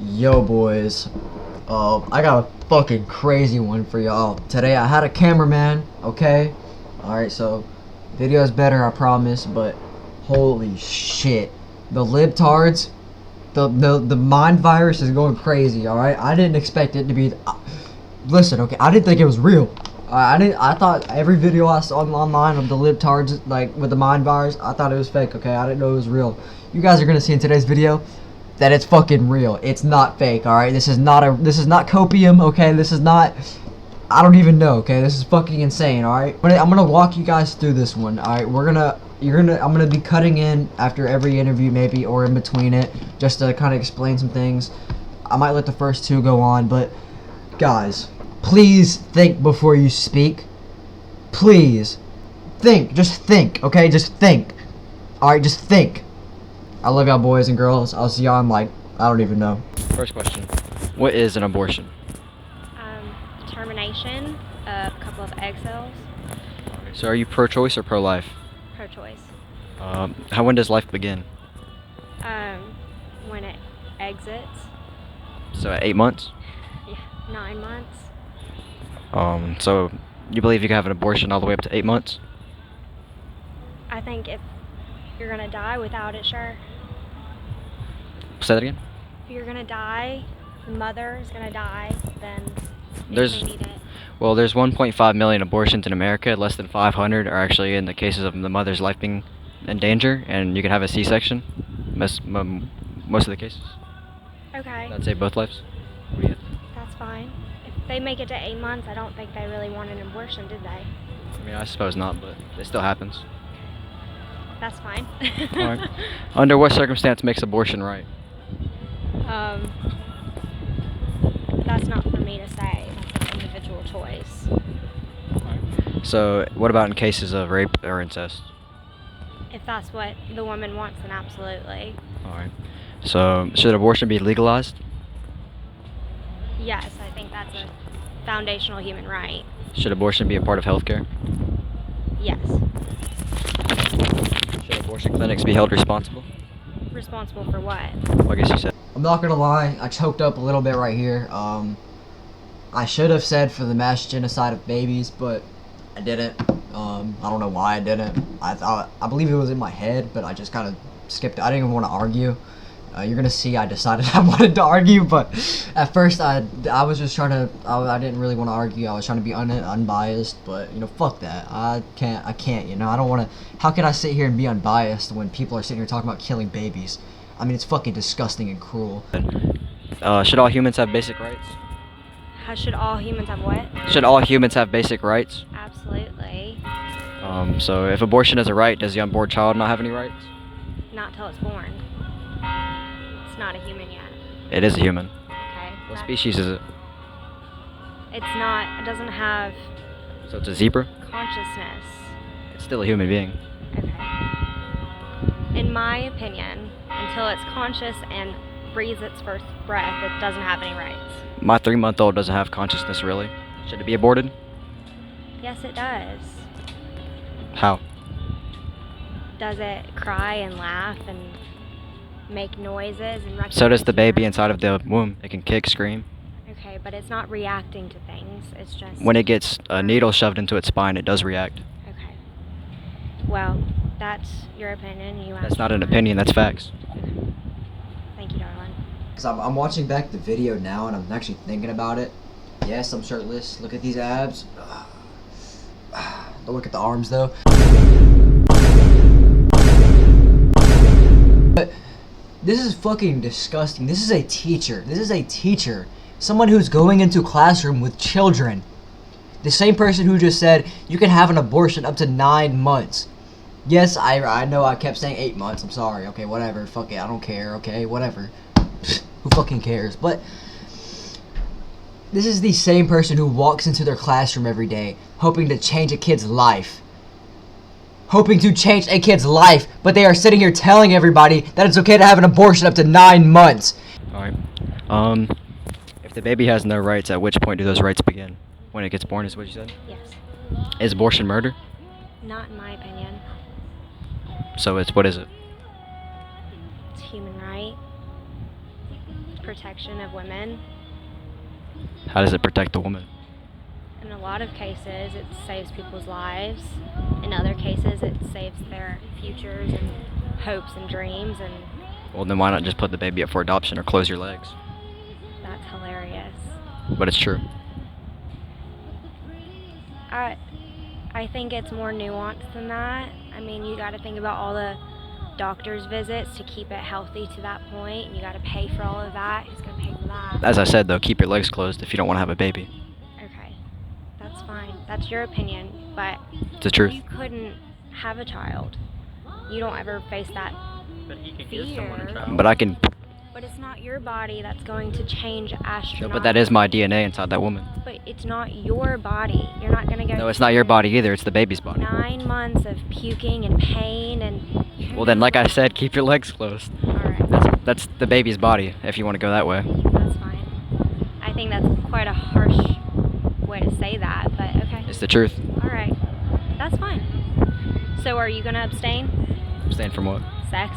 Yo, boys. I got a fucking crazy one for y'all. Today I had a cameraman, okay? Alright, so video is better, I promise, but holy shit. The libtards, the mind virus is going crazy, alright? I didn't expect it to be... listen, okay, I didn't think it was real. I thought every video I saw online of the libtards, like, with the mind virus, I thought it was fake, okay? I didn't know it was real. You guys are gonna see in today's video that it's fucking real. It's not fake, alright? This is not copium, okay? This is not... I don't even know, okay? This is fucking insane, alright? I'm gonna walk you guys through this one, alright? I'm gonna be cutting in after every interview, maybe, or in between it, just to kind of explain some things. I might let the first two go on, but guys, please think before you speak. Please. Think. Just think, okay? Just think. Alright, just think. I love y'all boys and girls. I'll see y'all in, like, I don't even know. First question. What is an abortion? Termination of a couple of egg cells. Okay, so are you pro-choice or pro-life? Pro-choice. When does life begin? When it exits. So at 8 months? Yeah, 9 months. So you believe you can have an abortion all the way up to 8 months? I think if you're gonna die without it, sure. Say that again? If you're gonna die, the mother is gonna die, then There's they need it. Well, there's 1.5 million abortions in America. Less than 500 are actually in the cases of the mother's life being in danger, and you can have a C-section. Most of the cases. Okay. I'd say both lives. What do you think? That's fine. If they make it to 8 months, I don't think they really want an abortion, did they? I mean, I suppose not, but it still happens. That's fine. Alright. Under what circumstance makes abortion right? That's not for me to say. That's an individual choice. So, what about in cases of rape or incest? If that's what the woman wants, then absolutely. Alright. So, should abortion be legalized? Yes, I think that's a foundational human right. Should abortion be a part of healthcare? Yes. Should abortion clinics be held responsible? Responsible for what? Well, I guess you said. I'm not gonna lie, I choked up a little bit right here. I should have said for the mass genocide of babies, but I didn't. I don't know why I didn't. I believe it was in my head, but I just kind of skipped it. I didn't even want to argue. You're gonna see I decided I wanted to argue, but at first I was just trying to, I didn't really want to argue. I was trying to be unbiased, but, you know, fuck that. I can't, you know, I don't want to, how can I sit here and be unbiased when people are sitting here talking about killing babies? I mean, it's fucking disgusting and cruel. Should all humans have basic rights? How should all humans have what? Should all humans have basic rights? Absolutely. So if abortion is a right, does the unborn child not have any rights? Not till it's born. It's not a human yet. It is a human. Okay. What species is it? It's not, it doesn't have So it's a zebra? consciousness. It's still a human being. Okay. In my opinion, until it's conscious and breathes its first breath, it doesn't have any rights. My 3-month-old doesn't have consciousness, really. Should it be aborted? Yes, it does. How? Does it cry and laugh and make noises and recognize So does the baby humans? inside of the womb. It can kick, scream. Okay, but it's not reacting to things. It's just... When it gets a needle shoved into its spine, it does react. Okay. Well, that's your opinion. You That's not an opinion, that's facts. Thank you, darling. Because I'm watching back the video now and I'm actually thinking about it. Yes, I'm shirtless. Look at these abs. Don't look at the arms, though. But this is fucking disgusting. This is a teacher. This is a teacher. Someone who's going into a classroom with children. The same person who just said you can have an abortion up to 9 months. Yes, I know I kept saying 8 months. I'm sorry. Okay, whatever. Fuck it. I don't care. Okay, whatever. Who fucking cares? But this is the same person who walks into their classroom every day hoping to change a kid's life. Hoping to change a kid's life, but they are sitting here telling everybody that it's okay to have an abortion up to 9 months. Alright. If the baby has no rights, at which point do those rights begin? When it gets born is what you said? Yes. Is abortion murder? Not in my opinion. So what is it? It's human right. protection of women. How does it protect the woman? In a lot of cases, it saves people's lives. In other cases, it saves their futures and hopes and dreams, and Well, then why not just put the baby up for adoption or close your legs? that's hilarious. But it's true. I think it's more nuanced than that. I mean, you got to think about all the doctor's visits to keep it healthy to that point, and you got to pay for all of that. Who's going to pay for that? As I said, though, keep your legs closed if you don't want to have a baby. Okay, that's fine. That's your opinion, but It's the truth. you couldn't have a child. You don't ever face that fear. But I can. But it's not your body that's going to change astronomically. But that is my DNA inside that woman. But it's not your body. You're not going to go. No, it's not your body either. It's the baby's body. 9 months of puking and pain and. Well, then, like I said, keep your legs closed. All right. That's the baby's body, if you want to go that way. That's fine. I think that's quite a harsh way to say that, but okay. It's the truth. All right. That's fine. So are you going to abstain? Abstain from what? Sex?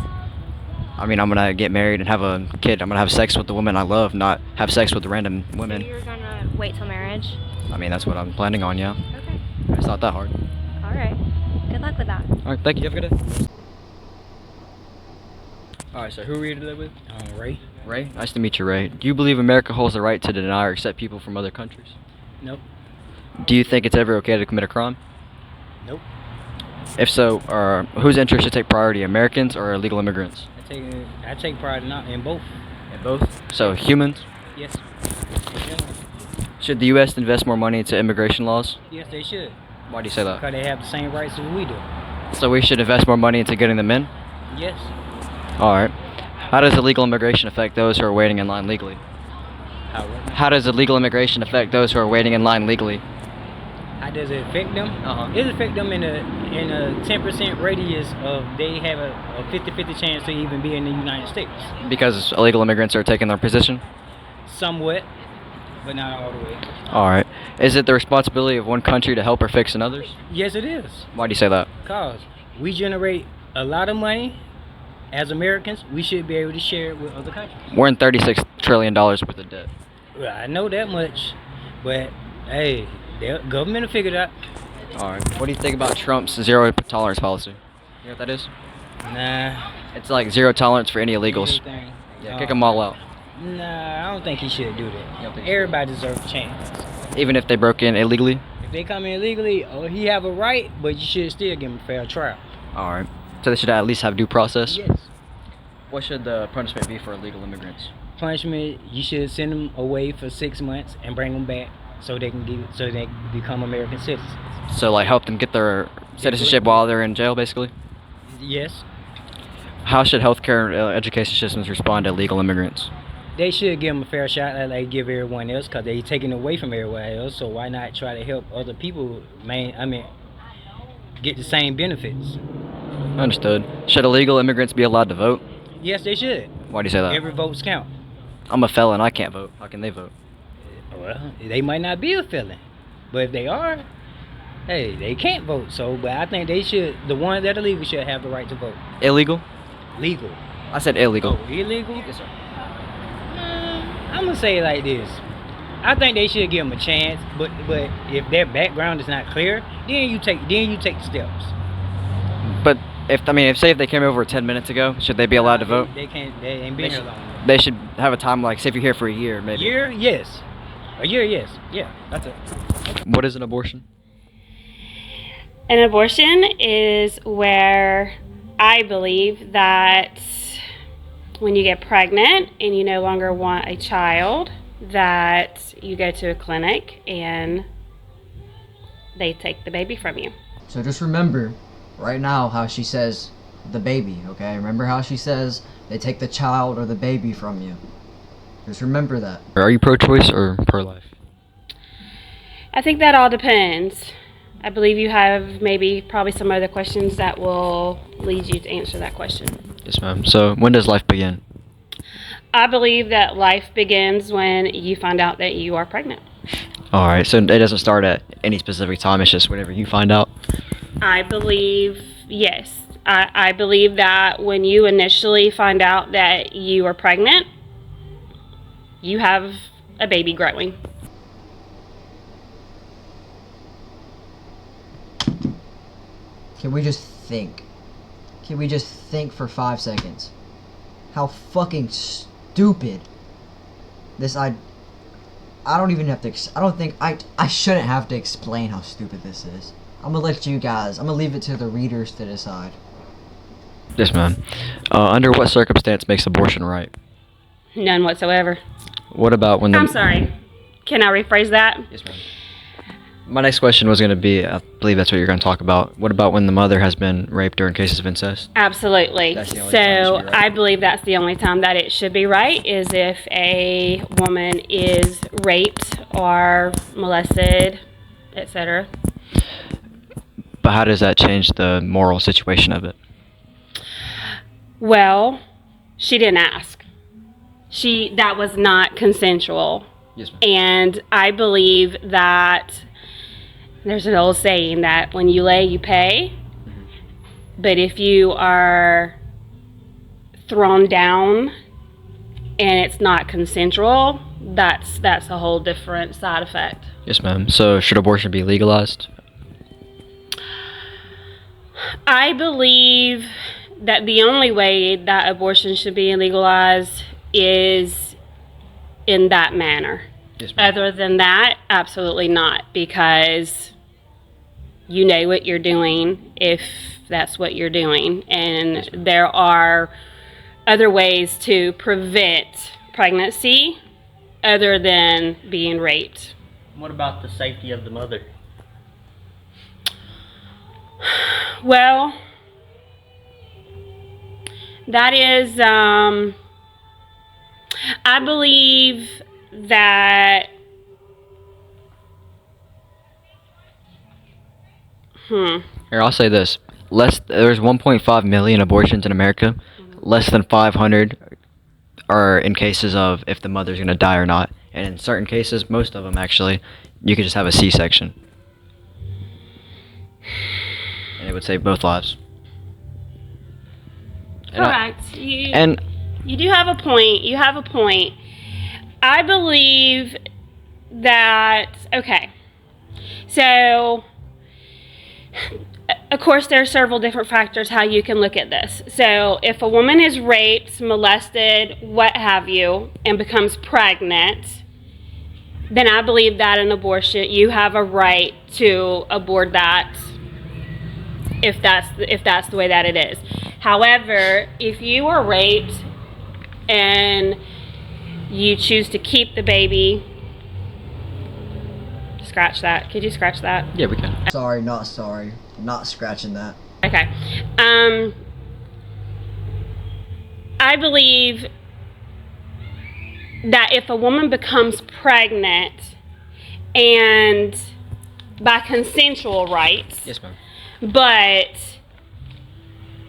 I mean, I'm gonna get married and have a kid. I'm gonna have sex with the woman I love, not have sex with random women. So you're going to wait till marriage? I mean, that's what I'm planning on, yeah. Okay. It's not that hard. All right. Good luck with that. All right, thank you. Have a good day. All right, so who are you today with? Ray? Ray? Nice to meet you, Ray. Do you believe America holds the right to deny or accept people from other countries? Nope. Do you think it's ever okay to commit a crime? Nope. If so, whose interests should take priority, Americans or illegal immigrants? I take pride in both. In both. So humans? Yes. Should the U.S. invest more money into immigration laws? Yes, they should. Why do you say that? Because they have the same rights as we do. So we should invest more money into getting them in? Yes. All right. How does illegal immigration affect those who are waiting in line legally? How does illegal immigration affect those who are waiting in line legally? How does it affect them? Uh-huh. It affect them in a 10% radius of they have a 50-50 chance to even be in the United States. Because illegal immigrants are taking their position? Somewhat, but not all the way. All right. Is it the responsibility of one country to help or fix another's? Yes, it is. Why do you say that? Because we generate a lot of money. As Americans, we should be able to share it with other countries. We're in $36 trillion worth of debt. Well, I know that much, but hey, the government will figure it out. All right. What do you think about Trump's zero tolerance policy? You know what that is? Nah. It's like zero tolerance for any illegals. Anything. Yeah, kick them all out. Nah, I don't think he should do You don't that. think so? Everybody deserves a chance. Even if they broke in illegally? If they come in illegally, he have a right, but you should still give him a fair trial. All right. So they should at least have due process? Yes. What should the punishment be for illegal immigrants? Punishment, you should send them away for 6 months and bring them back so they can become American citizens. So like help them get their citizenship while they're in jail, basically? Yes. How should healthcare and education systems respond to illegal immigrants? They should give them a fair shot like they give everyone else, because they're taking away from everyone else. So why not try to help other people, get the same benefits? Understood. Should illegal immigrants be allowed to vote? Yes, they should. Why do you say that? Every vote's count. I'm a felon. I can't vote. How can they vote? Well, they might not be a felon, but if they are, hey, they can't vote. So, but I think they should. The ones that are legal should have the right to vote. Illegal? Legal. I said illegal. Oh, illegal? Yes, sir. I'm gonna say it like this. I think they should give them a chance, but if their background is not clear, then you take the steps. But if they came over 10 minutes ago, should they be allowed to vote? They can't. They ain't been here long enough. They should have a time, like, say if you're here for a year, maybe. Year? Yes. A year? Yes. Yeah. That's it. What is an abortion? An abortion is where I believe that when you get pregnant and you no longer want a child, that you go to a clinic and they take the baby from you. So just remember, right now, how she says the baby, okay? Remember how she says they take the child or the baby from you. Just remember that. Are you pro-choice or pro-life? I think that all depends. I believe you have probably some other questions that will lead you to answer that question. Yes, ma'am. So when does life begin? I believe that life begins when you find out that you are pregnant. All right. So it doesn't start at any specific time. It's just whenever you find out. I believe, yes. I believe that when you initially find out that you are pregnant, you have a baby growing. Can we just think? Can we just think for 5 seconds? How fucking stupid this I don't even have to I don't think I shouldn't have to explain how stupid this is. I'm gonna let you guys, I'm gonna leave it to the readers to decide. Yes, ma'am. Under what circumstance makes abortion right? None whatsoever. What about when the... I'm sorry. Can I rephrase that? Yes, ma'am. My next question was going to be, I believe that's what you're going to talk about. What about when the mother has been raped or in cases of incest? Absolutely. That's the only time it So should be right. I believe that's the only time that it should be right, is if a woman is raped or molested, etc. But how does that change the moral situation of it? Well, she didn't ask. That was not consensual. Yes, ma'am. And I believe that there's an old saying that when you lay, you pay. But if you are thrown down and it's not consensual, that's a whole different side effect. Yes, ma'am. So should abortion be legalized? I believe that the only way that abortion should be legalized is in that manner. Yes, ma'am. Other than that, absolutely not, because you know what you're doing if that's what you're doing. And there are other ways to prevent pregnancy other than being raped. What about the safety of the mother? Well, that is, I believe that, Here, I'll say this. There's 1.5 million abortions in America. Less than 500 are in cases of if the mother's going to die or not. And in certain cases, most of them actually, you could just have a C-section. And it would save both lives. correct. And You do have a point. You have a point. I believe that, okay, so, of course, there are several different factors how you can look at this. So, if a woman is raped, molested, what have you, and becomes pregnant, then I believe that an abortion, you have a right to abort that if that's the way that it is. However, if you are raped and you choose to keep the baby, scratch that. Could you scratch that? yeah, we can. Sorry, not scratching that. Okay. I believe that if a woman becomes pregnant and by consensual rights, Yes, ma'am. but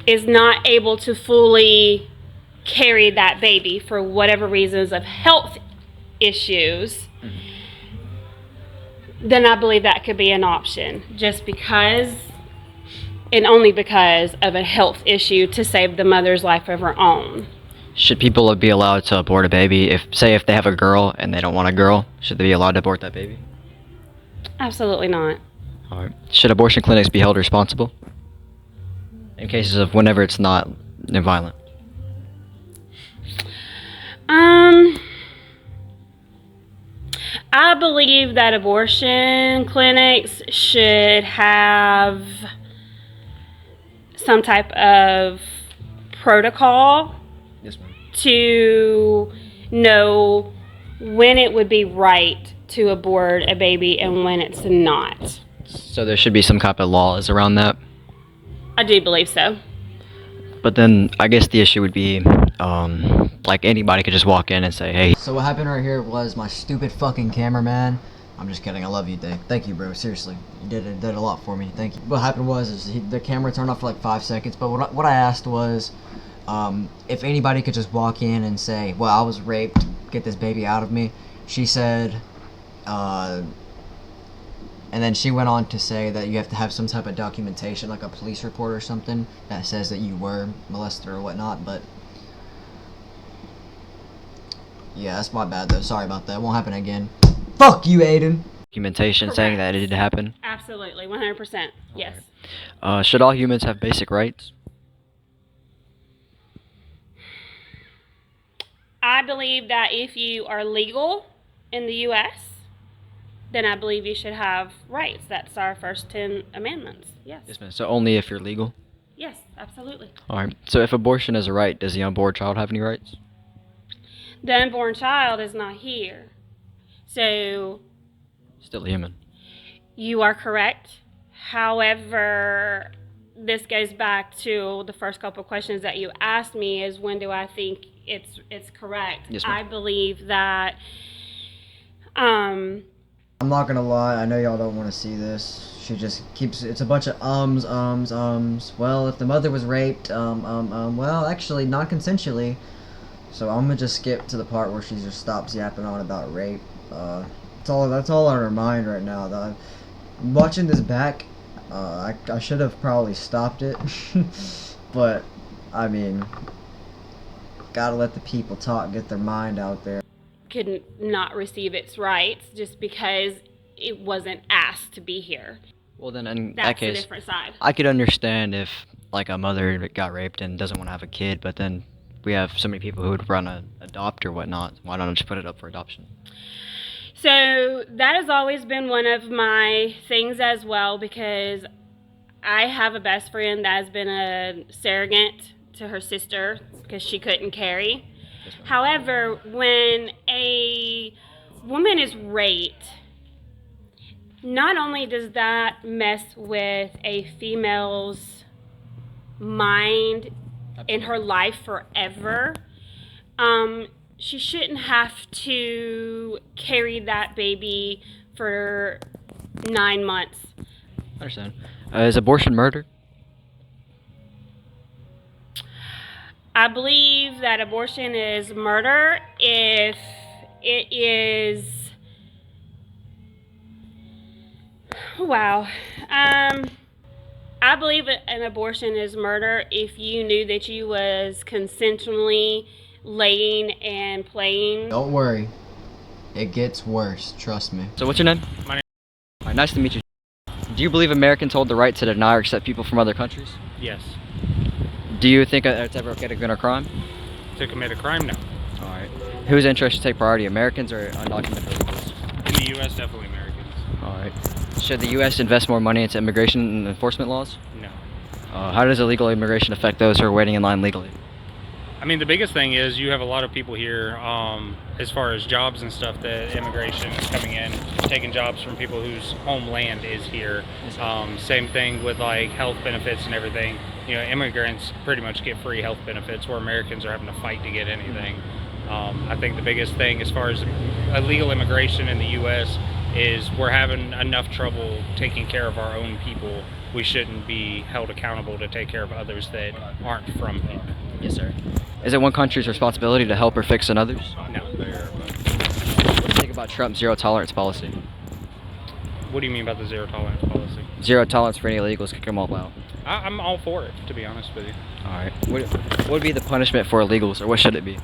is not able to fully carry that baby for whatever reasons of health issues, then I believe that could be an option, just because and only because of a health issue to save the mother's life of her own. Should people be allowed to abort a baby if they have a girl and they don't want a girl? Should they be allowed to abort that baby? Absolutely not. All right. Should abortion clinics be held responsible in cases of whenever it's not violent? I believe that abortion clinics should have some type of protocol Yes, ma'am. to know when it would be right to abort a baby and when it's not. So there should be some type of laws around that. I do believe so. But then I guess the issue would be, like anybody could just walk in and say, hey. So what happened right here was my stupid fucking cameraman. I'm just kidding. I love you, Dave. Thank you, bro. Seriously, you did a lot for me. Thank you. What happened was the camera turned off for like 5 seconds. But what I asked was, if anybody could just walk in and say, "Well, I was raped. Get this baby out of me." She said, and then she went on to say that you have to have some type of documentation, like a police report or something, that says that you were molested or whatnot. But Yeah, that's my bad though. Sorry about that. Won't happen again. Fuck you, Aiden. Documentation saying that it did happen. Absolutely, 100%. Yes. Should all humans have basic rights? I believe that if you are legal in the U.S., then I believe you should have rights. That's our first 10 amendments. Yes. Yes, ma'am. So only if you're legal? Yes, absolutely. All right. So if abortion is a right, does the unborn child have any rights? The unborn child is not here. So Still a human. you are correct. However, this goes back to the first couple of questions that you asked me is when do I think it's correct? Yes, ma'am. I believe that I'm not gonna lie, I know y'all don't want to see this. She just keeps, it's a bunch of ums. Well, if the mother was raped, well, actually, non-consensually. So I'm gonna just skip to the part where she just stops yapping on about rape. That's all on her mind right now. Though. Watching this back, I should have probably stopped it. But, I mean, gotta let the people talk, get their mind out there. could not receive its rights just because it wasn't asked to be here. Well, then in That's that the case, different side. I could understand if like a mother got raped and doesn't want to have a kid, but then we have so many people who would run a adopt or whatnot. Why don't I just put it up for adoption? So that has always been one of my things as well because I have a best friend that has been a surrogate to her sister because she couldn't carry. However, when a woman is raped, not only does that mess with a female's mind in her life forever, she shouldn't have to carry that baby for 9 months. I understand. Is abortion murder? I believe that abortion is murder if it is. Wow. I believe an abortion is murder if you knew that you was consensually laying and playing. Don't worry. It gets worse, trust me. So what's your name? My name- All right, nice to meet you. Do you believe Americans hold the right to deny or accept people from other countries? Yes. Do you think it's ever okay to commit a crime? To commit a crime, no. All right. Whose interests should take priority, Americans or undocumented illegals? In the U.S., definitely Americans. All right. Should the U.S. invest more money into immigration and enforcement laws? No. How does illegal immigration affect those who are waiting in line legally? I mean, the biggest thing is you have a lot of people here, as far as jobs and stuff, that immigration is coming in, taking jobs from people whose homeland is here. Same thing with like health benefits and everything. You know, immigrants pretty much get free health benefits where Americans are having to fight to get anything. I think the biggest thing as far as illegal immigration in the U.S. is we're having enough trouble taking care of our own people. We shouldn't be held accountable to take care of others that aren't from here. Yes, sir. Is it one country's responsibility to help or fix another's? No. What do you think about Trump's zero tolerance policy? What do you mean by the zero tolerance policy? Zero tolerance for any illegals, kick them all out. I'm all for it, to be honest with you. All right. What would be the punishment for illegals, or what should it be?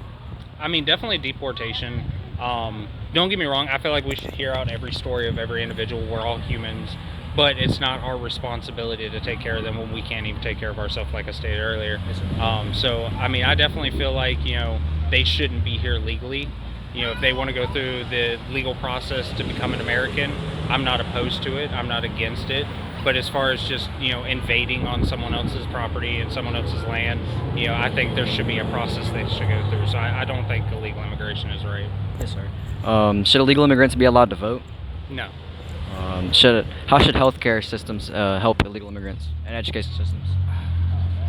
I mean, definitely deportation. Don't get me wrong, I feel like we should hear out every story of every individual. We're all humans, but it's not our responsibility to take care of them when we can't even take care of ourselves, like I stated earlier. So, I mean, I definitely feel like, you know, they shouldn't be here legally. You know, if they want to go through the legal process to become an American, I'm not opposed to it. I'm not against it. But as far as just, you know, invading on someone else's property and someone else's land, you know, I think there should be a process they should go through. So I don't think illegal immigration is right. Yes, sir. Should illegal immigrants be allowed to vote? No. How should healthcare systems help illegal immigrants and education systems?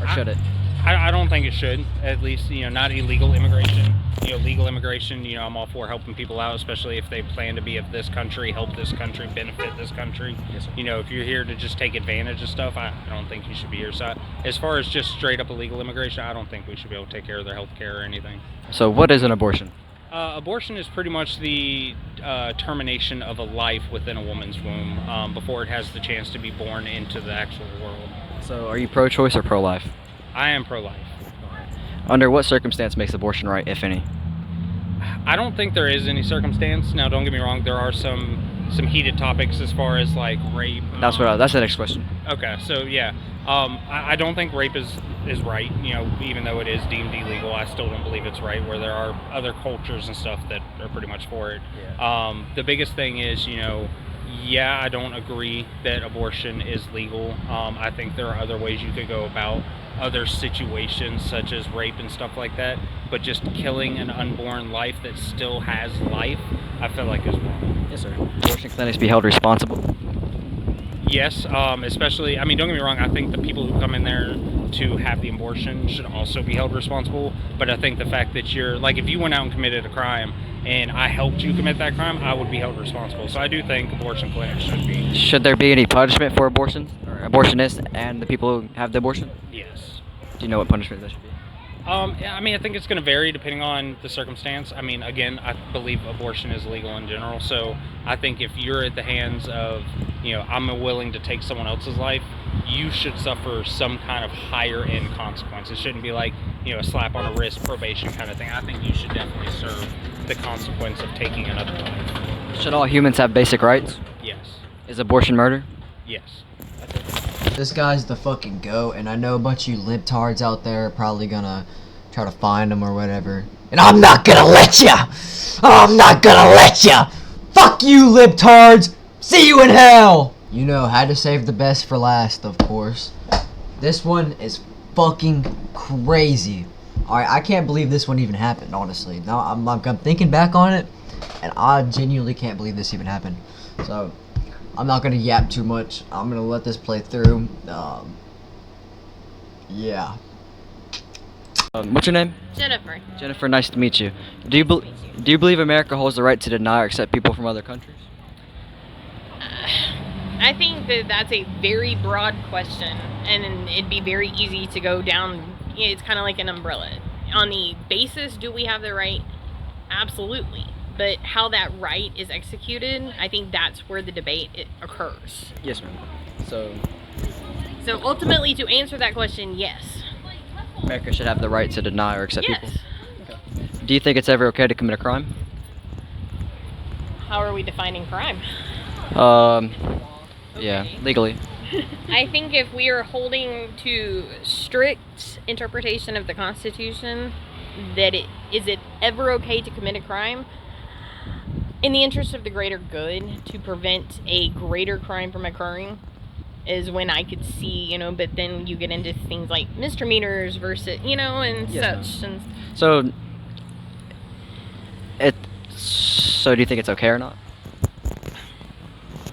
Or should it? I don't think it should. At least, you know, not illegal immigration. You know, legal immigration, you know, I'm all for helping people out, especially if they plan to be of this country, help this country, benefit this country. Yes, sir. You know, if you're here to just take advantage of stuff, I don't think you should be here. So as far as just straight up illegal immigration, I don't think we should be able to take care of their health care or anything. So what is an abortion? Abortion is pretty much the termination of a life within a woman's womb before it has the chance to be born into the actual world. So are you pro-choice or pro-life? I am pro-life. Under what circumstance makes abortion right, if any? I don't think there is any circumstance. Now, don't get me wrong. There are some heated topics as far as like rape. That's that's the next question. Okay, so yeah, I don't think rape is right. You know, even though it is deemed illegal, I still don't believe it's right. Where there are other cultures and stuff that are pretty much for it. Yeah. The biggest thing is, you know, yeah, I don't agree that abortion is legal. I think there are other ways you could go about other situations such as rape and stuff like that. But just killing an unborn life that still has life, I feel like is wrong. Yes, sir. Abortion clinics be held responsible. Yes, especially, I mean, don't get me wrong, I think the people who come in there to have the abortion should also be held responsible, but I think the fact that you're, like, if you went out and committed a crime and I helped you commit that crime, I would be held responsible. So I do think abortion clinics should be. Should there be any punishment for abortions, or abortionists and the people who have the abortion? Yes. Do you know what punishment that should be? I mean, I think it's going to vary depending on the circumstance. I mean, again, I believe abortion is legal in general. So I think if you're at the hands of, you know, I'm willing to take someone else's life, you should suffer some kind of higher end consequence. It shouldn't be like, you know, a slap on the wrist, probation kind of thing. I think you should definitely serve the consequence of taking another life. Should all humans have basic rights? Yes. Is abortion murder? Yes. This guy's the fucking goat, and I know a bunch of you libtards out there are probably gonna try to find him or whatever. And I'm not gonna let ya! I'm not gonna let ya! Fuck you, libtards! See you in hell! You know, had to save the best for last, of course. This one is fucking crazy. Alright, I can't believe this one even happened, honestly. Now, I'm thinking back on it, and I genuinely can't believe this even happened. So, I'm not gonna yap too much. I'm gonna let this play through. Yeah. What's your name? Jennifer. Jennifer, nice to meet you. Do you believe America holds the right to deny or accept people from other countries? I think that that's a very broad question, and it'd be very easy to go down. It's kind of like an umbrella. On the basis, do we have the right? Absolutely. But how that right is executed, I think that's where the debate occurs. Yes, ma'am. So ultimately, to answer that question, yes. America should have the right to deny or accept Yes. people? Okay. Do you think it's ever okay to commit a crime? How are we defining crime? Yeah, legally. I think if we are holding to strict interpretation of the Constitution, that is it ever okay to commit a crime? In the interest of the greater good, to prevent a greater crime from occurring, is when I could see, you know, but then you get into things like misdemeanors versus, you know, and Yes, such. And So do you think it's okay or not?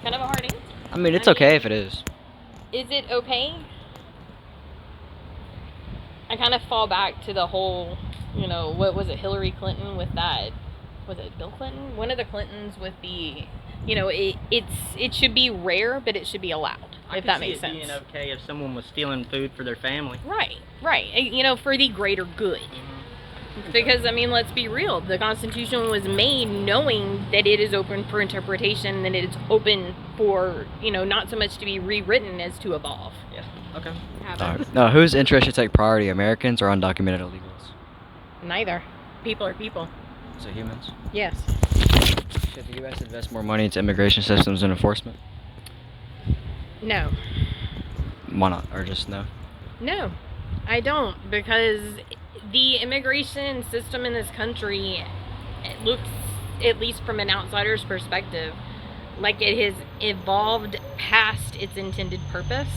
kind of a hard answer. I mean, it's okay if it is. Is it okay? I kind of fall back to the whole, you know, what was it, Hillary Clinton with that, was it Bill Clinton? One of the Clintons with the, you know, it should be rare, but it should be allowed, if that makes sense. Being okay if someone was stealing food for their family. Right. You know, for the greater good. Because, I mean, let's be real. The Constitution was made knowing that it is open for interpretation, and it is open for, you know, not so much to be rewritten as to evolve. Yeah. Okay. Whose interests should take priority, Americans or undocumented illegals? Neither. People are people. So humans? Yes. Should the U.S. invest more money into immigration systems and enforcement? No. Why not? Or just no? No, I don't, because the immigration system in this country, it looks, at least from an outsider's perspective, like it has evolved past its intended purpose,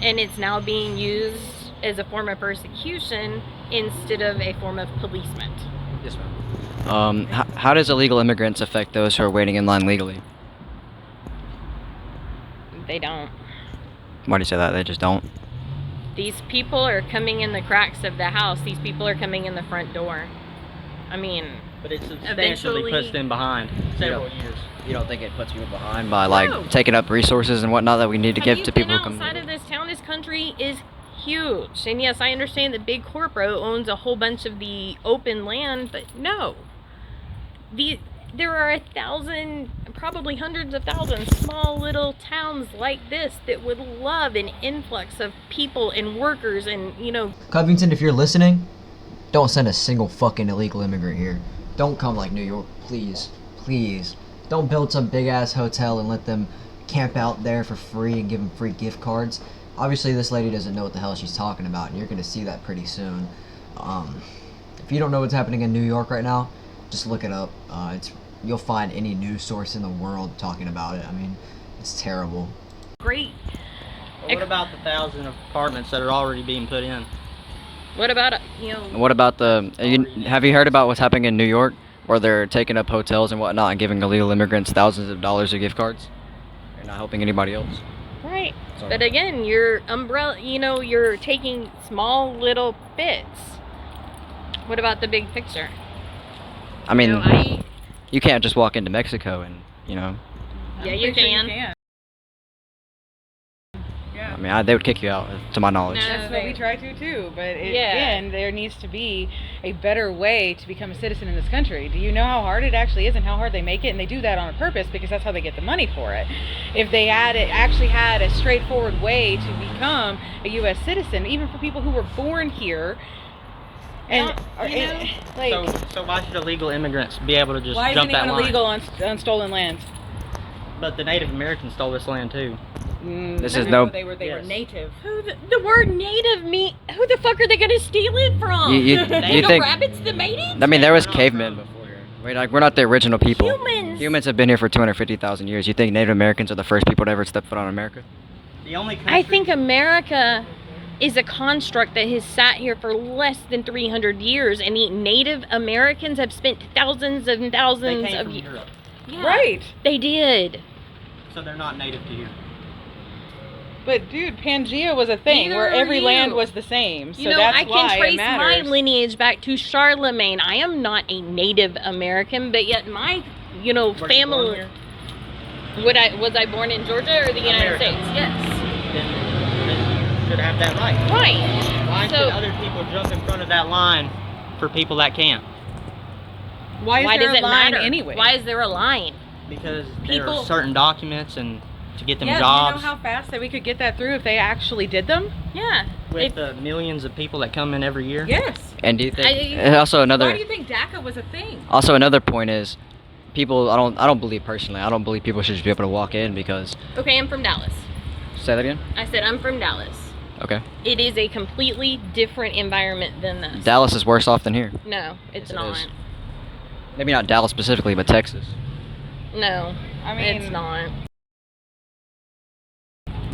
and it's now being used as a form of persecution instead of a form of policement. Yes, ma'am. How does illegal immigrants affect those who are waiting in line legally? They don't. Why do you say that? They just don't? These people are coming in the cracks of the house. These people are coming in the front door. I mean, But it substantially Eventually- puts them behind several years. You don't think it puts people behind by, like, taking up resources and whatnot that we need to give to people who come outside of this town? This country is huge. And yes, I understand that big corporate owns a whole bunch of the open land, but no. There are 1,000, probably hundreds of thousands, small little towns like this that would love an influx of people and workers and, you know. Covington, if you're listening, don't send a single fucking illegal immigrant here. don't come like New York, please. Please. Don't build some big ass hotel and let them camp out there for free and give them free gift cards. Obviously, this lady doesn't know what the hell she's talking about, and you're going to see that pretty soon. If you don't know what's happening in New York right now, just look it up. You'll find any news source in the world talking about it. I mean, it's terrible. Great. Well, what about the 1,000 apartments that are already being put in? What about What about have you heard about what's happening in New York, where they're taking up hotels and whatnot and giving illegal immigrants thousands of dollars of gift cards? They're not helping anybody else. right? So- But again, your umbrella. You're taking small little bits. What about the big picture? I mean, I you can't just walk into Mexico and yeah, you can. I mean, they would kick you out, to my knowledge. No. That's what we try to too, but Yeah. again, there needs to be a better way to become a citizen in this country. Do you know how hard it actually is and how hard they make it? And they do that on purpose because that's how they get the money for it. If they actually had a straightforward way to become a U.S. citizen, even for people who were born here, and So why should illegal immigrants be able to just why is jump that anyone line? illegal on stolen lands? But the Native Americans stole this land too. This is no. They were Yes. native. Who the word native mean? Who the fuck are they gonna steal it from? You the think? rabbits that made it? I mean, there was cavemen before here. We're not the original people. Humans. Humans have been here for 250,000 years. You think Native Americans are the first people to ever step foot on America? The only country I think America is a construct that has sat here for less than 300 years, and the Native Americans have spent thousands and they thousands came of from years. Europe, Yeah, Right. They did. so they're not native to here. But dude, Pangea was a thing Neither where are every you. land was the same. So You know, that's I why can it trace my matters. lineage back to Charlemagne. I am not a Native American, but yet my, Were you born family. here? Was I born in Georgia or the United America. States? Yes. Then you should have that right. Right. Why So- should other people jump in front of that line for people that can't? Why is Why there does a it line matter? anyway? Why is there a line? Because there People- are certain documents and to get them yeah, jobs. do you know how fast that we could get that through if they actually did them? Yeah. with the millions of people that come in every year. Yes. And do you think? I- and also Why another. do you think DACA was a thing? Also another point is, people. I don't believe personally. I don't believe people should just be able to walk in because. Okay, I'm from Dallas. Say that again. I said I'm from Dallas. Okay. It is a completely different environment than this. Dallas is worse off than here. No, it's Yes, it not. is. Maybe not Dallas specifically, but Texas. No, I mean, it's not.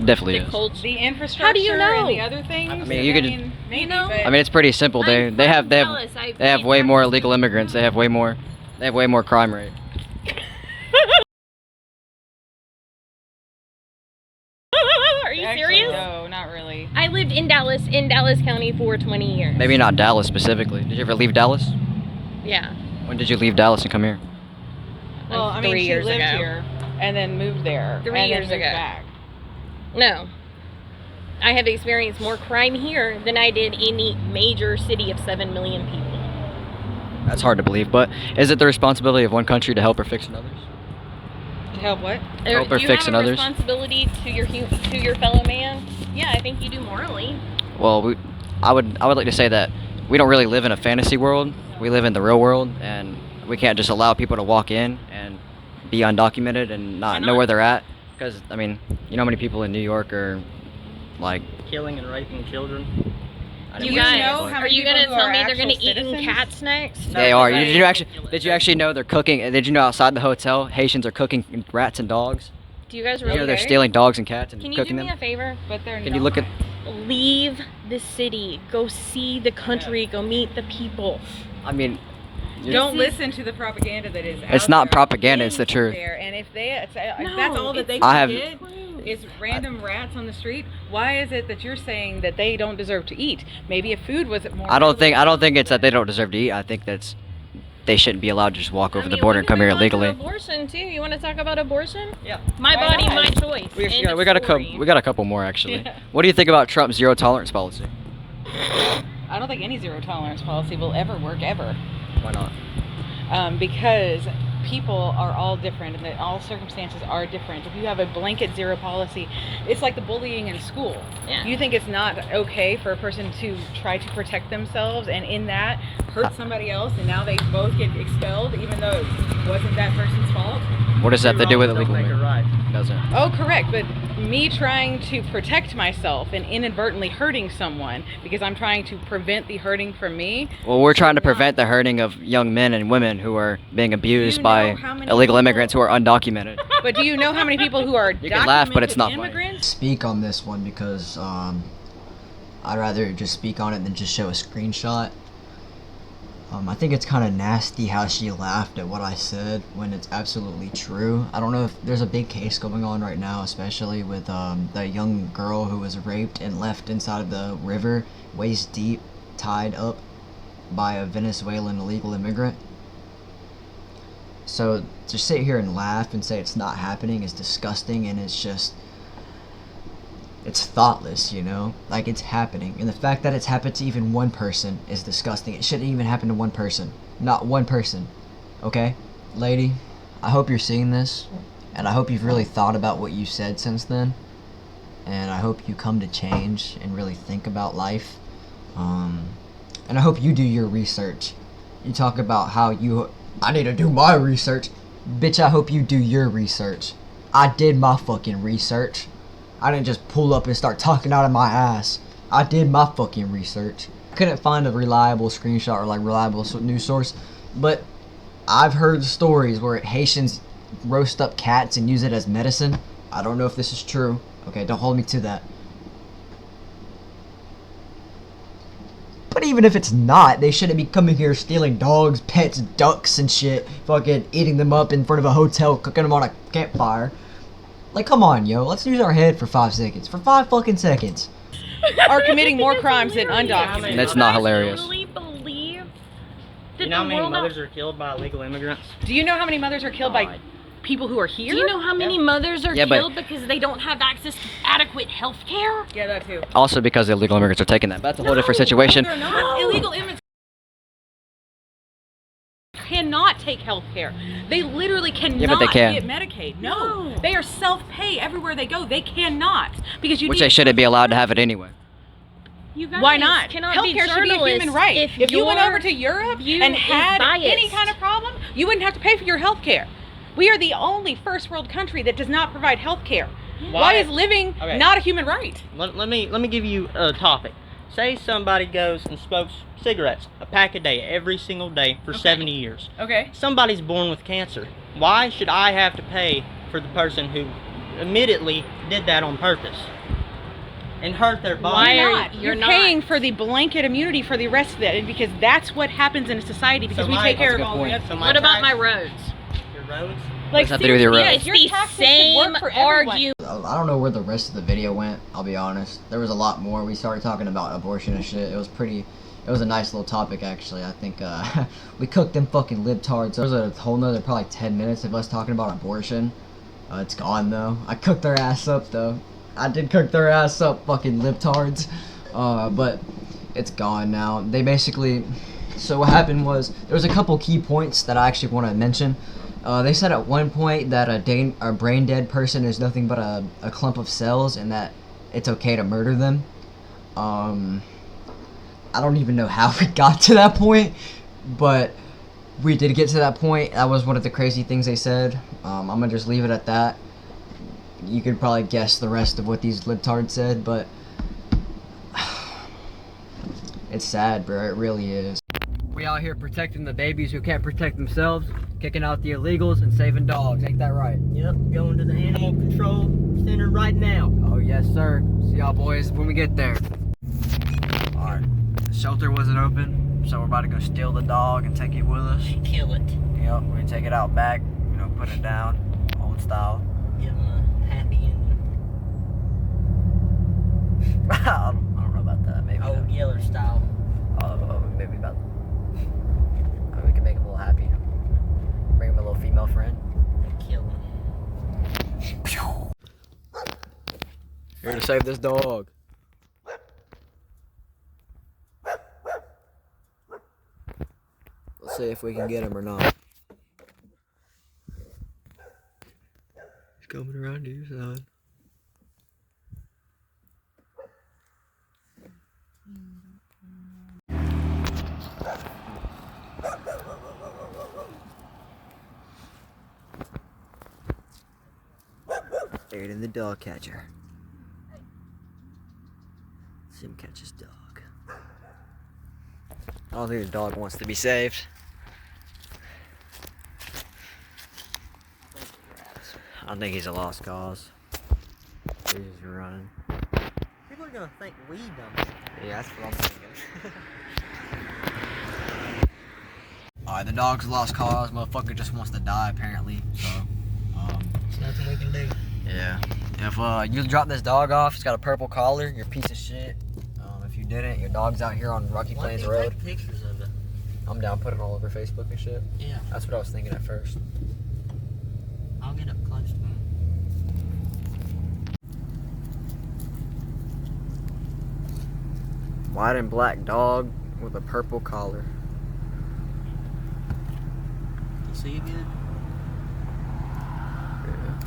Definitely The is. culture. The infrastructure How do you know? and the other things. I mean, you could- maybe, You know? but I mean, it's pretty simple. They I'm they have from they have Dallas. I they have paid way more taxes. illegal immigrants. They have way more crime rate. Are you actually, serious? No, not really. I lived in Dallas County for 20 years. Maybe not Dallas specifically. Did you ever leave Dallas? Yeah. When did you leave Dallas and come here? Well, I mean, 3 she years lived ago. here and then moved there. 3 and years then moved ago. Back. No. I have experienced more crime here than I did in any major city of 7 million people. That's hard to believe, but is it the responsibility of one country to help or fix another's? To help what? Help or Do you fix have a others? responsibility to your fellow man? Yeah, I think you do morally. Well, I would like to say that we don't really live in a fantasy world. We live in the real world, and we can't just allow people to walk in and be undocumented and Why not not? know where they're at. Because I mean, you know how many people in New York are like. Killing and raping children. I You don't guys, know how are many you people gonna who tell are me they're gonna actual eat citizens? cats next? No, They are. but Did you actually know they're cooking? Did you know outside the hotel Haitians are cooking rats and dogs? Do you guys You really? know they're Okay. stealing dogs and cats and Can you do cooking me them. a favor? But they're Can you look at? Leave the city. Go see the country. Go meet the people. I mean, Don't listen to the propaganda that is. It's out not there. propaganda, it's the Please truth. There. And if if No, that's all that they it's I can have- get is random rats on the street, why is it that you're saying that they don't deserve to eat? Maybe if food was more. I don't think it's that they don't deserve to eat. I think they shouldn't be allowed to just walk over the border and come here illegally. Abortion too. You want to talk about abortion? Yeah. My Why body, not? my choice. We End of got a story. couple. We got a couple more actually. What do you think about Trump's zero tolerance policy? I don't think any zero tolerance policy will ever work ever. Why not? Because people are all different and that all circumstances are different. If you have a blanket zero policy, it's like the bullying in school. Yeah. You think it's not okay for a person to try to protect themselves and in that hurt somebody else, and now they both get expelled even though it wasn't that person's fault? What does that have to do with Don't illegal make it immigration? right. Doesn't. Oh, correct. But me trying to protect myself and inadvertently hurting someone because I'm trying to prevent the hurting from me. Well, we're trying to prevent the hurting of young men and women who are being abused know by how many illegal people- immigrants who are undocumented. But do you know how many people who are You can laugh, but it's not funny. immigrants? Speak on this one because I'd rather just speak on it than just show a screenshot. I think it's kind of nasty how she laughed at what I said when it's absolutely true. I don't know if there's a big case going on right now, especially with the young girl who was raped and left inside of the river, waist deep, tied up by a Venezuelan illegal immigrant. So to sit here and laugh and say it's not happening is disgusting, and it's thoughtless, you know? Like, it's happening. And the fact that it's happened to even one person is disgusting. It shouldn't even happen to one person. Not one person. Okay? Lady, I hope you're seeing this. And I hope you've really thought about what you said since then. And I hope you come to change and really think about life. And I hope you do your research. You talk about how I need to do my research. Bitch, I hope you do your research. I did my fucking research. I didn't just pull up and start talking out of my ass. I did my fucking research. Couldn't find a reliable screenshot or like reliable news source, but I've heard stories where Haitians roast up cats and use it as medicine. I don't know if this is true. Okay, don't hold me to that. But even if it's not, they shouldn't be coming here stealing dogs, pets, ducks and shit, fucking eating them up in front of a hotel, cooking them on a campfire. Like, come on, yo. Let's use our head for 5 seconds. For 5 fucking seconds. Are committing more crimes than undocumented. That's not hilarious. Really believe that You know how the many world mothers are killed by illegal immigrants? Do you know how many mothers are killed by people who are here? Do you know how many mothers are Yeah, but- killed because they don't have access to adequate health care? Yeah, that too. Also because the illegal immigrants are taking that. That's a whole different situation. They're not. Illegal immigrants cannot take health care. They literally cannot but they can. get Medicaid. No. They are self-pay everywhere they go. They cannot. Because you Which need they shouldn't be allowed to have it anyway. You guys Why not? cannot Healthcare be should be a journalists human right. If you went your over to Europe view and is had biased. any kind of problem, you wouldn't have to pay for your health care. We are the only first world country that does not provide health care. Why is living Okay. not a human right? Let me give you a topic. Say somebody goes and smokes cigarettes, a pack a day, every single day for 70 years. Okay. Somebody's born with cancer. Why should I have to pay for the person who admittedly did that on purpose and hurt their body? Why You're are not. you- You're you're paying not. for the blanket immunity for the rest of it because that's what happens in a society because So we my- take care that's of a all good the point. other. So What about my tax- roads? Your roads? Does that have to do with your roads? It's your the taxes should same work for everyone. argument. I don't know where the rest of the video went, I'll be honest. There was a lot more. We started talking about abortion and shit. It was a nice little topic, actually. I think we cooked them fucking libtards. There was a whole nother probably 10 minutes of us talking about abortion. It's gone, though. I cooked their ass up, though. I did cook their ass up, fucking libtards. But it's gone now. They basically... So what happened was, there was a couple key points that I actually want to mention. They said at one point that a brain dead person is nothing but a clump of cells and that it's okay to murder them. I don't even know how we got to that point, but we did get to that point. That was one of the crazy things they said. I'm gonna just leave it at that. You could probably guess the rest of what these libtards said, but it's sad, bro. It really is. We out here protecting the babies who can't protect themselves, kicking out the illegals, and saving dogs. Ain't that right? Yep, going to the animal control center right now. Oh, yes, sir. See y'all boys when we get there. Alright. The shelter wasn't open, so we're about to go steal the dog and take it with us. Kill it. Yep, we're gonna take it out back, put it down, old style. Give them a happy ending. I don't know about that. Maybe. Old Yeller style. Maybe about. We can make him a little happy. Bring him a little female friend. Kill him. Here to save this dog. Let's see if we can get him or not. coming around to your side. Aiden the dog catcher. See him catch his dog. I don't think the dog wants to be saved. I don't think he's a lost cause. He's just running. People are gonna think we done it. Yeah, that's what I'm thinking. Alright, the dog's a lost cause. Motherfucker just wants to die apparently. So, There's nothing we can do. yeah. If you drop this dog off, it's got a purple collar, you're a piece of shit. If you didn't, your dog's out here on Rocky Why don't Plains you Road. take pictures of it? I'm down, put it all over Facebook and shit. Yeah. That's what I was thinking at first. I'll get up close to him. White and black dog with a purple collar. You see it good? Yeah.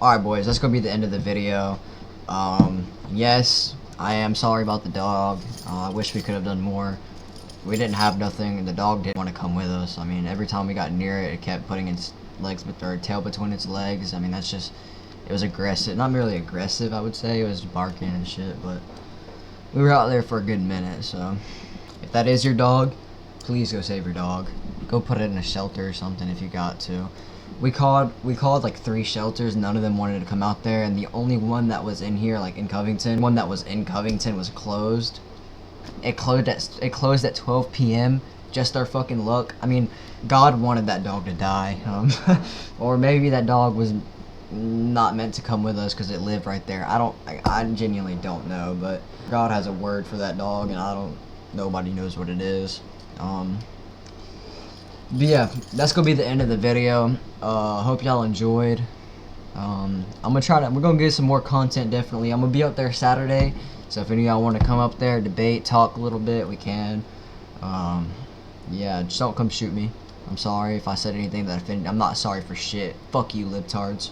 Alright boys, that's gonna be the end of the video. Yes, I am sorry about the dog. I wish we could have done more. We didn't have nothing, and the dog didn't want to come with us. I mean, every time we got near it, it kept putting its legs, or tail between its legs. I mean, that's just, it was aggressive. Not merely aggressive, I would say. It was barking and shit, but we were out there for a good minute, so if that is your dog, please go save your dog. Go put it in a shelter or something if you got to. We called like 3 shelters. None of them wanted to come out there, and the only one that was in here, like in Covington, was closed. It closed at 12 p.m. Just our fucking luck. I mean, God wanted that dog to die, or maybe that dog was not meant to come with us because it lived right there. I genuinely don't know, but God has a word for that dog, and nobody knows what it is. But yeah, that's gonna be the end of the video. Hope y'all enjoyed. we're gonna get some more content, definitely. I'm gonna be up there Saturday, so if any of y'all want to come up there, debate, talk a little bit, we can. Yeah, just don't come shoot me. I'm sorry if I said anything that offended. I'm not sorry for shit. Fuck you, libtards.